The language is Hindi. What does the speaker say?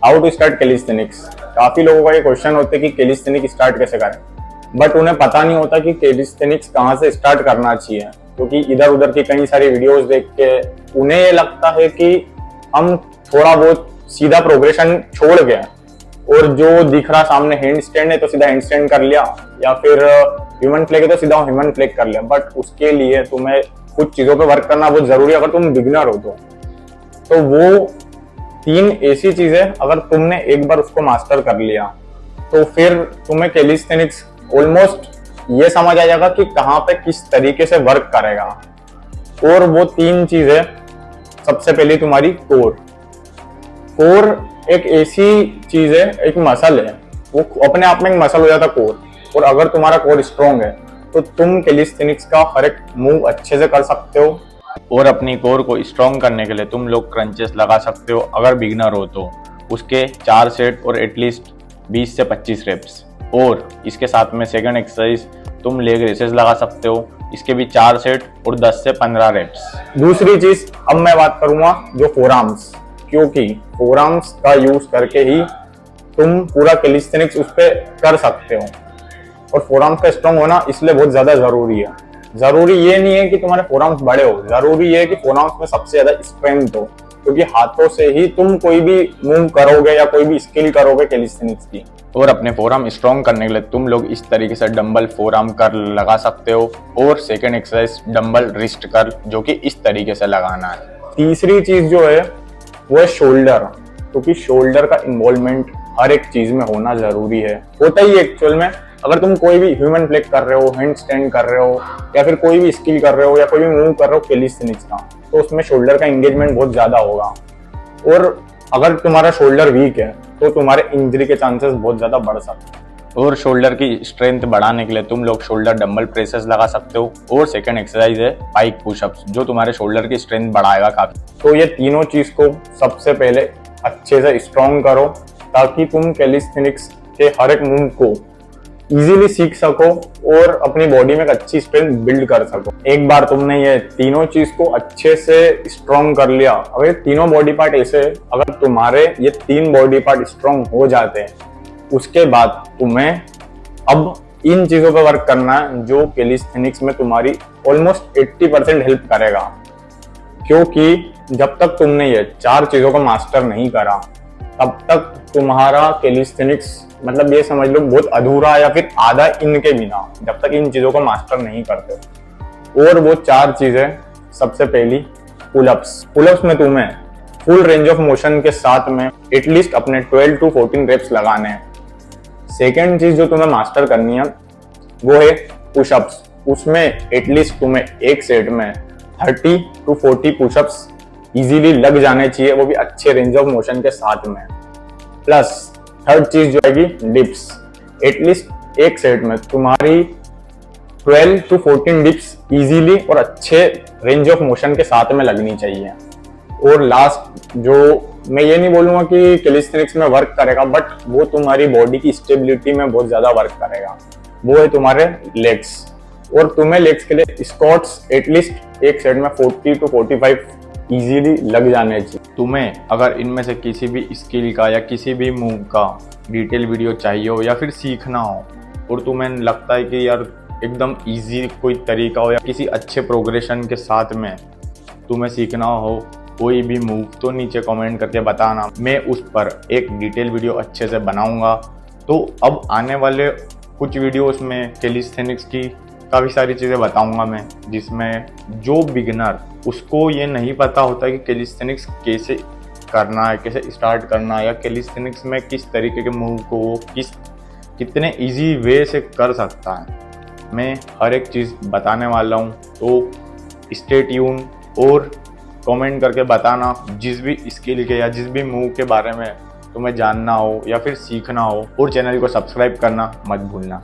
How to start calisthenics. काफी लोगों का ये क्वेश्चन होता है कि कैलिस्थेनिक्स स्टार्ट कैसे करें, बट उन्हें पता नहीं होता कि कैलिस्थेनिक्स कहाँ से स्टार्ट करना चाहिए, क्योंकि इधर उधर की कई सारी वीडियोस देख के उन्हें ये लगता है कि हम थोड़ा बहुत सीधा प्रोग्रेशन छोड़ गए और जो दिख रहा सामने हैंड स्टैंड है तो सीधा हैंड स्टैंड कर लिया, या फिर ह्यूमन फ्लैग है तो सीधा ह्यूमन फ्लैग कर लिया। बट उसके लिए तुम्हें कुछ चीजों पे वर्क करना बहुत जरूरी है अगर तुम बिगिनर हो तो वो 3 ऐसी चीजें अगर तुमने एक बार उसको मास्टर कर लिया तो फिर तुम्हें कैलिस्थेनिक्स ऑलमोस्ट ये समझ आ जाएगा कि कहाँ पे किस तरीके से वर्क करेगा। और वो 3 चीजें, सबसे पहले तुम्हारी कोर एक ऐसी चीज है, एक मसल है, वो अपने आप में एक मसल हो जाता कोर। और अगर तुम्हारा कोर स्ट्रॉन्ग है तो तुम कैलिस्थेनिक्स का हर एक मूव अच्छे से कर सकते हो। और अपनी कोर को स्ट्रॉन्ग करने के लिए तुम लोग क्रंचेस लगा सकते हो अगर बिगनर हो तो, उसके 4 सेट और एटलीस्ट 20 से 25 रेप्स। और इसके साथ में सेकंड एक्सरसाइज तुम लेग रेसेस लगा सकते हो, इसके भी 4 सेट और 10 से 15 रेप्स। दूसरी चीज अब मैं बात करूंगा जो फोरआर्म्स, क्योंकि फोरआर्म्स का यूज करके ही तुम पूरा कैलिस्थेनिक्स उस पर कर सकते हो। और फोरआर्म्स का स्ट्रॉन्ग होना इसलिए बहुत ज्यादा जरूरी है। जरूरी ये नहीं है कि तुम्हारे फोरआर्म्स बड़े हो, जरूरी ये है कि फोरआर्म्स में सबसे ज्यादा स्ट्रेंथ हो, क्योंकि हाथों से ही तुम कोई भी मूव करोगे या कोई भी स्किल करोगे कैलिस्थेनिक्स की। और अपने फोरआर्म स्ट्रॉन्ग करने के लिए तुम लोग इस तरीके से डंबल फोरआर्म कर लगा सकते हो। और सेकंड एक्सरसाइज डंबल रिस्ट कर, जो कि इस तरीके से लगाना है। तीसरी चीज जो है वो है शोल्डर, क्योंकि शोल्डर का इन्वॉल्वमेंट हर एक चीज में होना जरूरी है। होता ही एक्चुअल में, अगर तुम कोई भी ह्यूमन फ्लैग कर रहे हो, हैंड स्टैंड कर रहे हो, या फिर कोई भी स्किल कर रहे हो, या कोई भी मूव कर रहे हो कैलिस्थेनिक्स का, तो उसमें शोल्डर का एंगेजमेंट बहुत ज्यादा होगा। और अगर तुम्हारा शोल्डर वीक है तो तुम्हारे इंजरी के चांसेस बहुत ज्यादा बढ़ सकते हैं। और शोल्डर की स्ट्रेंथ बढ़ाने के लिए तुम लोग शोल्डर डंबल प्रेसेस लगा सकते हो। और सेकंड एक्सरसाइज है पाइक पुशअप्स, जो तुम्हारे शोल्डर की स्ट्रेंथ बढ़ाएगा काफी। तो ये तीनों चीज को सबसे पहले अच्छे से स्ट्रॉन्ग करो, ताकि तुम कैलिस्थेनिक्स के हर एक मूव को इजीली सीख सको और अपनी बॉडी में एक अच्छी स्ट्रेंथ बिल्ड कर सको। एक बार तुमने ये तीनों चीज को अच्छे से स्ट्रॉन्ग कर लिया, अगर तीनों बॉडी पार्ट ऐसे, अगर तुम्हारे ये 3 बॉडी पार्ट स्ट्रॉन्ग हो जाते हैं, उसके बाद तुम्हें अब इन चीजों पर वर्क करना है जो कैलिस्थेनिक्स में तुम्हारी ऑलमोस्ट 80% हेल्प करेगा। क्योंकि जब तक तुमने ये 4 चीजों को मास्टर नहीं करा, तब तक तुम्हारा कैलिस्थेनिक्स मतलब ये समझ लो बहुत अधूरा या फिर आधा इनके बिना, जब तक इन चीजों को मास्टर नहीं करते। और वो 4 चीजें, सबसे पहली पुलअप्स में तुम्हें फुल रेंज ऑफ मोशन के साथ में एटलीस्ट अपने 12 to 14 रेप्स लगाने हैं। सेकेंड चीज जो तुम्हें मास्टर करनी है वो है पुशअप्स। उसमें एटलीस्ट तुम्हें एक सेट में 30 to 40 पुशअप्स इजीली लग जाने चाहिए, वो भी अच्छे रेंज ऑफ मोशन के साथ में। प्लस थर्ड चीज जो आएगी डिप्स, एटलीस्ट एक सेट में तुम्हारी 12 to 14 डिप्स इजीली और अच्छे रेंज ऑफ मोशन के साथ में लगनी चाहिए। और लास्ट जो मैं ये नहीं बोलूंगा कि कैलिस्थेनिक्स में वर्क करेगा, बट वो तुम्हारी बॉडी की स्टेबिलिटी में बहुत ज्यादा वर्क करेगा, वो है तुम्हारे लेग्स। और तुम्हें लेग्स के लिए स्क्वाट्स एटलीस्ट एक सेट में 40 to 45 इजीली लग जाने चाहिए। तुम्हें अगर इनमें से किसी भी स्किल का या किसी भी मूव का डिटेल वीडियो चाहिए हो या फिर सीखना हो, और तुम्हें लगता है कि यार एकदम इजी कोई तरीका हो या किसी अच्छे प्रोग्रेशन के साथ में तुम्हें सीखना हो कोई भी मूव, तो नीचे कमेंट करके बताना, मैं उस पर एक डिटेल वीडियो अच्छे से बनाऊंगा। तो अब आने वाले कुछ वीडियोस में कैलिस्थेनिक्स की काफ़ी सारी चीज़ें बताऊंगा मैं, जिसमें जो बिगिनर उसको ये नहीं पता होता कि कैलिस्थेनिक्स कैसे करना है, कैसे स्टार्ट करना है, या कैलिस्थेनिक्स में किस तरीके के मूव को वो कितने इजी वे से कर सकता है, मैं हर एक चीज़ बताने वाला हूँ। तो स्टे ट्यून और कमेंट करके बताना जिस भी स्किल के या जिस भी मूव के बारे में तुम्हें जानना हो या फिर सीखना हो, और चैनल को सब्सक्राइब करना मत भूलना।